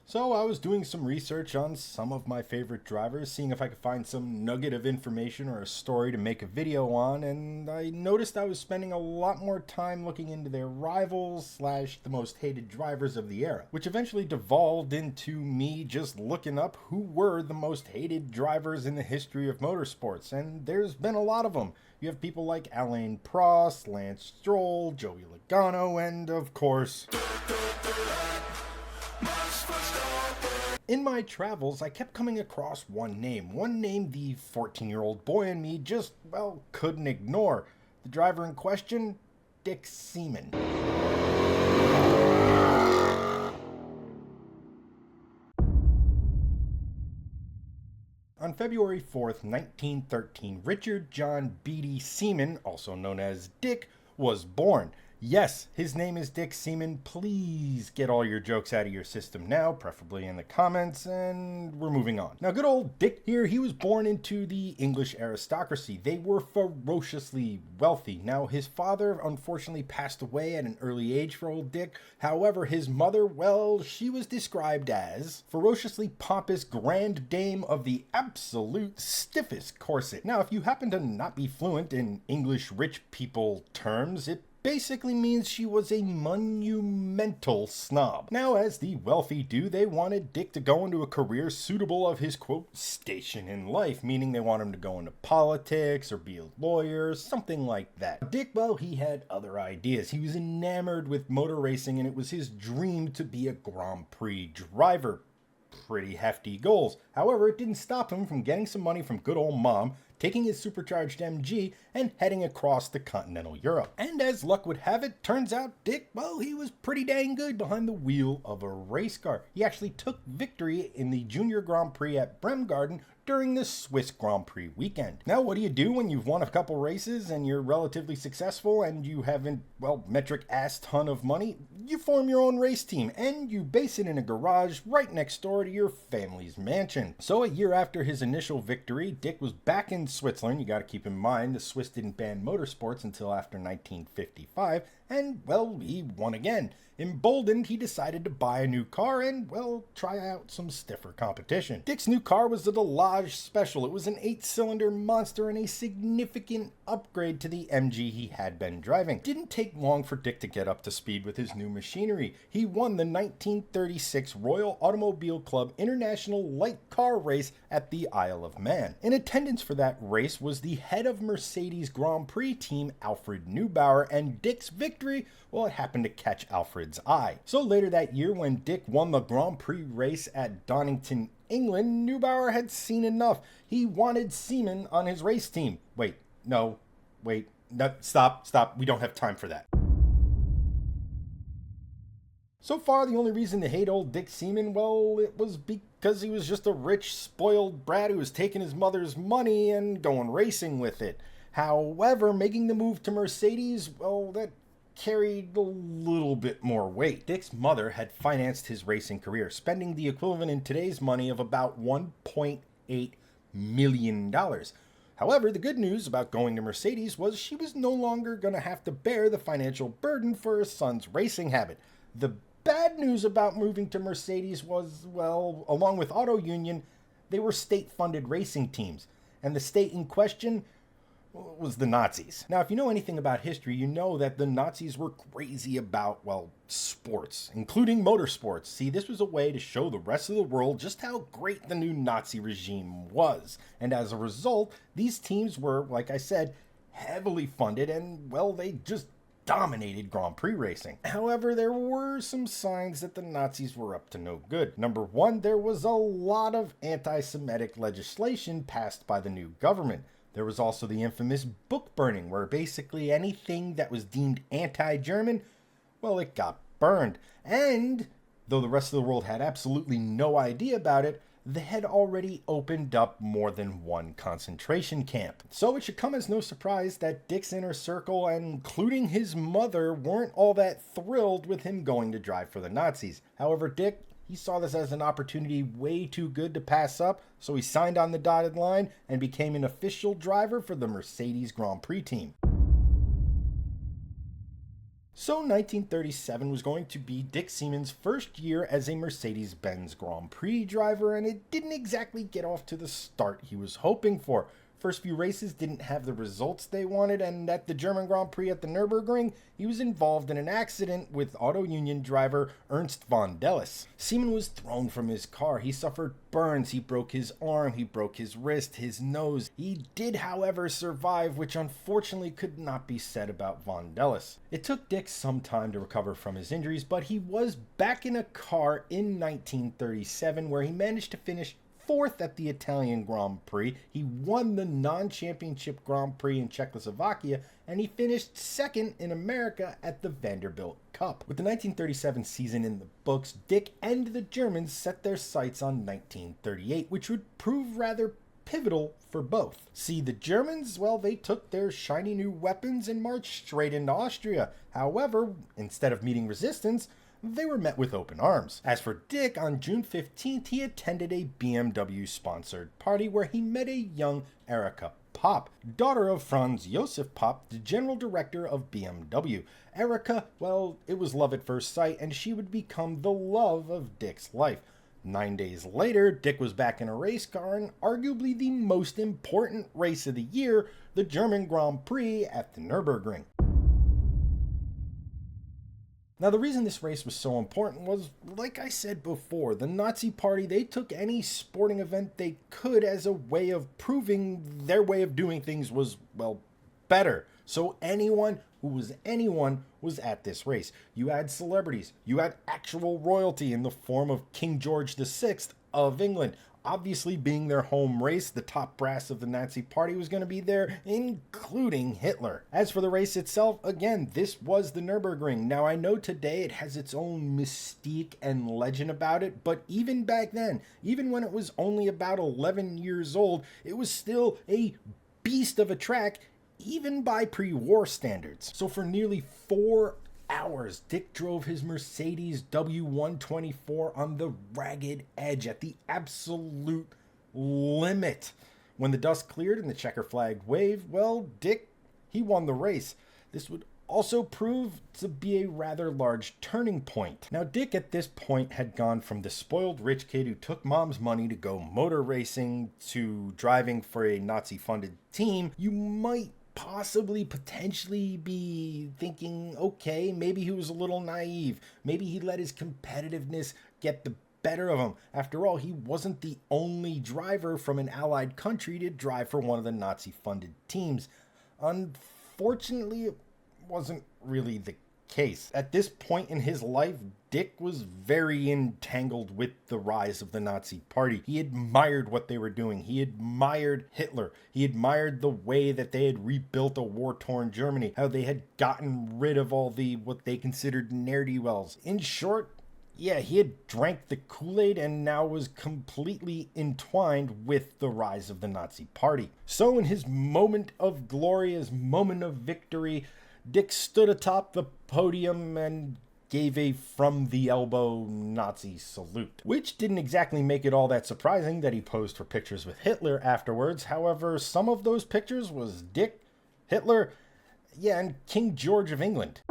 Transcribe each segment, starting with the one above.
So I was doing some research on some of my favorite drivers, seeing if I could find some nugget of information or a story to make a video on, and I noticed I was spending a lot more time looking into their rivals slash the most hated drivers of the era, which eventually devolved into me just looking up who were the most hated drivers in the history of motorsports, and there's been a lot of them. You have people like Alain Prost, Lance Stroll, Joey Logano, and of course... In my travels, I kept coming across one name the 14-year-old boy in me just, well, couldn't ignore. The driver in question, Dick Seaman. On February 4th, 1913, Richard John Beatty Seaman, also known as Dick, was born. Yes, his name is Dick Seaman. Please get all your jokes out of your system now, preferably in the comments, and we're moving on. Now, good old Dick here, he was born into the English aristocracy. They were ferociously wealthy. Now, his father unfortunately passed away at an early age for old Dick. However, his mother, well, she was described as ferociously pompous grand dame of the absolute stiffest corset. Now, if you happen to not be fluent in English rich people terms, it basically means she was a monumental snob. Now, as the wealthy do, they wanted Dick to go into a career suitable of his, quote, station in life, meaning they want him to go into politics or be a lawyer, something like that. Dick, well, he had other ideas. He was enamored with motor racing, and it was his dream to be a Grand Prix driver. Pretty hefty goals. However, it didn't stop him from getting some money from good old mom, taking his supercharged MG, and heading across to continental Europe. And as luck would have it, turns out Dick, well, he was pretty dang good behind the wheel of a race car. He actually took victory in the Junior Grand Prix at Bremgarten during the Swiss Grand Prix weekend. Now, what do you do when you've won a couple races and you're relatively successful and you haven't, well, metric ass ton of money? You form your own race team and you base it in a garage right next door to your family's mansion. So a year after his initial victory, Dick was back in Switzerland. You got to keep in mind the Swiss didn't ban motorsports until after 1955, and, well, he won again. Emboldened, he decided to buy a new car and, well, try out some stiffer competition. Dick's new car was the Delage Special. It was an 8-cylinder monster and a significant upgrade to the MG he had been driving. Didn't take long for Dick to get up to speed with his new machinery. He won the 1936 Royal Automobile Club International Light Car Race at the Isle of Man. In attendance for that race was the head of Mercedes Grand Prix team, Alfred Neubauer, and Dick's victory, well, it happened to catch Alfred's eye. So later that year, when Dick won the Grand Prix race at Donington, England, Neubauer had seen enough. He wanted Seaman on his race team. No, stop, we don't have time for that. So far, the only reason to hate old Dick Seaman, well, it was because he was just a rich, spoiled brat who was taking his mother's money and going racing with it. However, making the move to Mercedes, well, that carried a little bit more weight. Dick's mother had financed his racing career, spending the equivalent in today's money of about $1.8 million. However, the good news about going to Mercedes was she was no longer going to have to bear the financial burden for her son's racing habit. The bad news about moving to Mercedes was, well, along with Auto Union, they were state-funded racing teams, and the state in question was the Nazis. Now, if you know anything about history, you know that the Nazis were crazy about, well, sports, including motorsports. See, this was a way to show the rest of the world just how great the new Nazi regime was. And as a result, these teams were, like I said, heavily funded and, well, they just dominated Grand Prix racing. However, there were some signs that the Nazis were up to no good. Number one, there was a lot of anti-Semitic legislation passed by the new government. There was also the infamous book burning, where basically anything that was deemed anti-German, well, it got burned. And though the rest of the world had absolutely no idea about it, they had already opened up more than one concentration camp. So it should come as no surprise that Dick's inner circle, including his mother, weren't all that thrilled with him going to drive for the Nazis. However, Dick, he saw this as an opportunity way too good to pass up, so he signed on the dotted line and became an official driver for the Mercedes Grand Prix team. So 1937 was going to be Dick Seaman's first year as a Mercedes-Benz Grand Prix driver, and it didn't exactly get off to the start he was hoping for. First few races didn't have the results they wanted, and at the German Grand Prix at the Nürburgring, he was involved in an accident with Auto Union driver Ernst von Dellis. Seaman was thrown from his car. He suffered burns. He broke his arm. He broke his wrist, his nose. He did, however, survive, which unfortunately could not be said about von Dellis. It took Dick some time to recover from his injuries, but he was back in a car in 1937, where he managed to finish fourth at the Italian Grand Prix. He won the non-championship Grand Prix in Czechoslovakia, and he finished second in America at the Vanderbilt Cup. With the 1937 season in the books, Dick and the Germans set their sights on 1938, which would prove rather pivotal for both. See, the Germans, well, they took their shiny new weapons and marched straight into Austria. However, instead of meeting resistance, they were met with open arms. As for Dick, on June 15th, he attended a BMW-sponsored party where he met a young Erika Popp, daughter of Franz Josef Popp, the general director of BMW. Erika, well, it was love at first sight, and she would become the love of Dick's life. 9 days later, Dick was back in a race car in arguably the most important race of the year, the German Grand Prix at the Nürburgring. Now, the reason this race was so important was, like I said before, the Nazi Party, they took any sporting event they could as a way of proving their way of doing things was, well, better. So anyone who was anyone was at this race. You had celebrities. You had actual royalty in the form of King George VI of England. Obviously, being their home race, the top brass of the Nazi Party was going to be there, including Hitler. As for the race itself, again, this was the Nürburgring. Now, I know today it has its own mystique and legend about it, but even back then, even when it was only about 11 years old, it was still a beast of a track, even by pre-war standards. So for nearly 4 hours, Dick drove his Mercedes W124 on the ragged edge at the absolute limit. When the dust cleared and the checker flag waved, well, Dick, he won the race. This would also prove to be a rather large turning point. Now, Dick at this point had gone from the spoiled rich kid who took mom's money to go motor racing to driving for a Nazi-funded team. You might potentially be thinking, okay, maybe he was a little naive. Maybe he let his competitiveness get the better of him. After all, he wasn't the only driver from an allied country to drive for one of the Nazi-funded teams. Unfortunately, it wasn't really the case. At this point in his life, Dick was very entangled with the rise of the Nazi Party. He admired what they were doing. He admired Hitler. He admired the way that they had rebuilt a war-torn Germany, how they had gotten rid of all the what they considered ne'er-do-wells. In short, yeah, he had drank the Kool-Aid and now was completely entwined with the rise of the Nazi Party. So in his moment of glory, his moment of victory, Dick stood atop the podium and gave a from-the-elbow Nazi salute, which didn't exactly make it all that surprising that he posed for pictures with Hitler afterwards. However, some of those pictures was Dick, Hitler, and King George of England.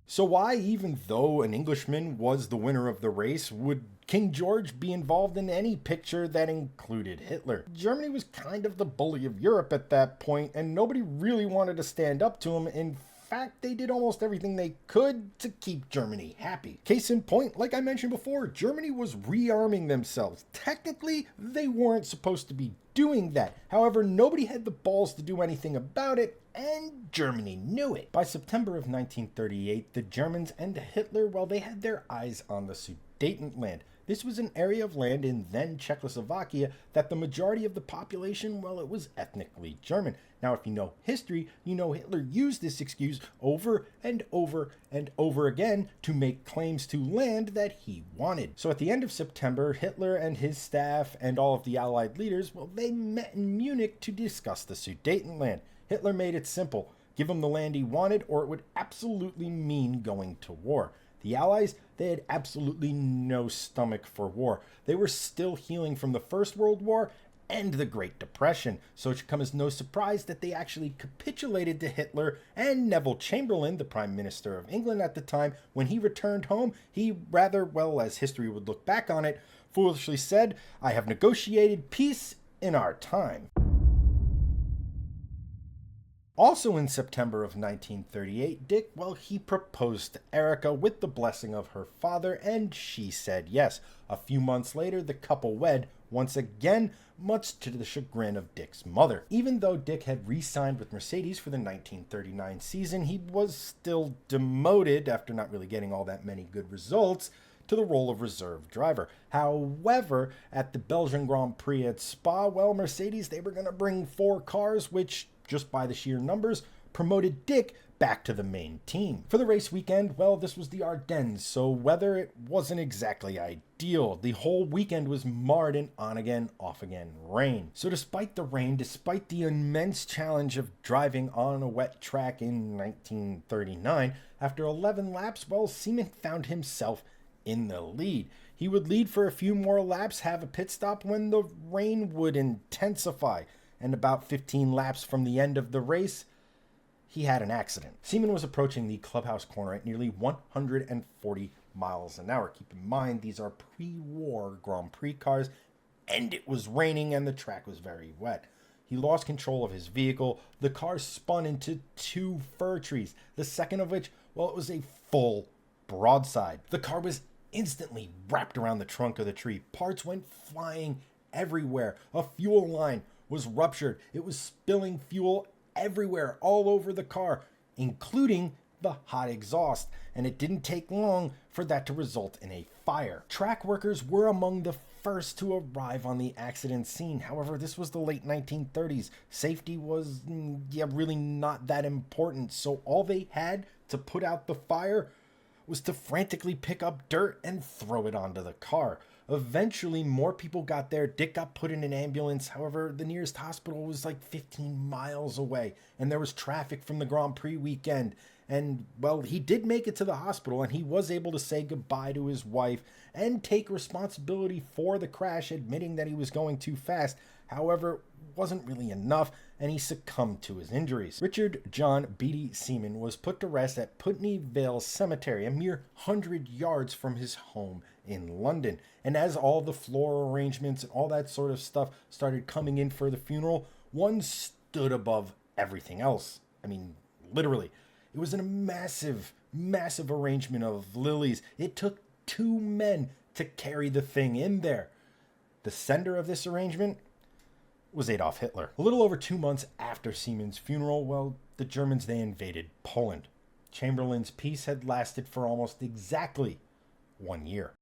So why, even though an Englishman was the winner of the race, would King George be involved in any picture that included Hitler? Germany was kind of the bully of Europe at that point, and nobody really wanted to stand up to him. In fact, they did almost everything they could to keep Germany happy. Case in point, like I mentioned before, Germany was rearming themselves. Technically, they weren't supposed to be doing that. However, nobody had the balls to do anything about it, and Germany knew it. By September of 1938, the Germans and Hitler, well, they had their eyes on the Sudetenland. This was an area of land in then Czechoslovakia that the majority of the population, well, it was ethnically German. Now, if you know history, you know Hitler used this excuse over and over and over again to make claims to land that he wanted. So at the end of September, Hitler and his staff and all of the Allied leaders, well, they met in Munich to discuss the Sudetenland. Hitler made it simple. Give him the land he wanted, or it would absolutely mean going to war. The Allies, they had absolutely no stomach for war. They were still healing from the First World War, and the Great Depression, so it should come as no surprise that they actually capitulated to Hitler. And Neville Chamberlain, the Prime Minister of England at the time, when he returned home, he rather, well, as history would look back on it, foolishly said, "I have negotiated peace in our time." Also in September of 1938, Dick, well, he proposed to Erica with the blessing of her father, and she said yes. A few months later, the couple wed, once again, much to the chagrin of Dick's mother. Even though Dick had re-signed with Mercedes for the 1939 season, he was still demoted, after not really getting all that many good results, to the role of reserve driver. However, at the Belgian Grand Prix at Spa, well, Mercedes, they were going to bring 4 cars, which, just by the sheer numbers, promoted Dick back to the main team. For the race weekend, well, this was the Ardennes, so weather, it wasn't exactly ideal. The whole weekend was marred in on-again, off-again rain. So despite the rain, despite the immense challenge of driving on a wet track in 1939, after 11 laps, well, Seaman found himself in the lead. He would lead for a few more laps, have a pit stop when the rain would intensify, and about 15 laps from the end of the race, he had an accident. Seaman was approaching the clubhouse corner at nearly 140 miles an hour. Keep in mind, these are pre-war Grand Prix cars, and it was raining and the track was very wet. He lost control of his vehicle. The car spun into 2 fir trees, the second of which, well, it was a full broadside. The car was instantly wrapped around the trunk of the tree. Parts went flying everywhere. A fuel line was ruptured. It was spilling fuel everywhere, all over the car, including the hot exhaust, and it didn't take long for that to result in a fire. Track workers were among the first to arrive on the accident scene. However, this was the late 1930s. Safety was, really not that important, so all they had to put out the fire was to frantically pick up dirt and throw it onto the car. Eventually, more people got there. Dick got put in an ambulance. However, the nearest hospital was like 15 miles away, and there was traffic from the Grand Prix weekend. And, well, he did make it to the hospital, and he was able to say goodbye to his wife and take responsibility for the crash, admitting that he was going too fast. However, wasn't really enough, and he succumbed to his injuries. Richard John Beatty Seaman was put to rest at Putney Vale Cemetery, a mere 100 yards from his home in London. And as all the floral arrangements and all that sort of stuff started coming in for the funeral, one stood above everything else. I mean, literally. It was a massive, massive arrangement of lilies. It took 2 men to carry the thing in there. The sender of this arrangement was Adolf Hitler. A little over 2 months after Seaman's funeral, well, the Germans, they invaded Poland. Chamberlain's peace had lasted for almost exactly 1 year.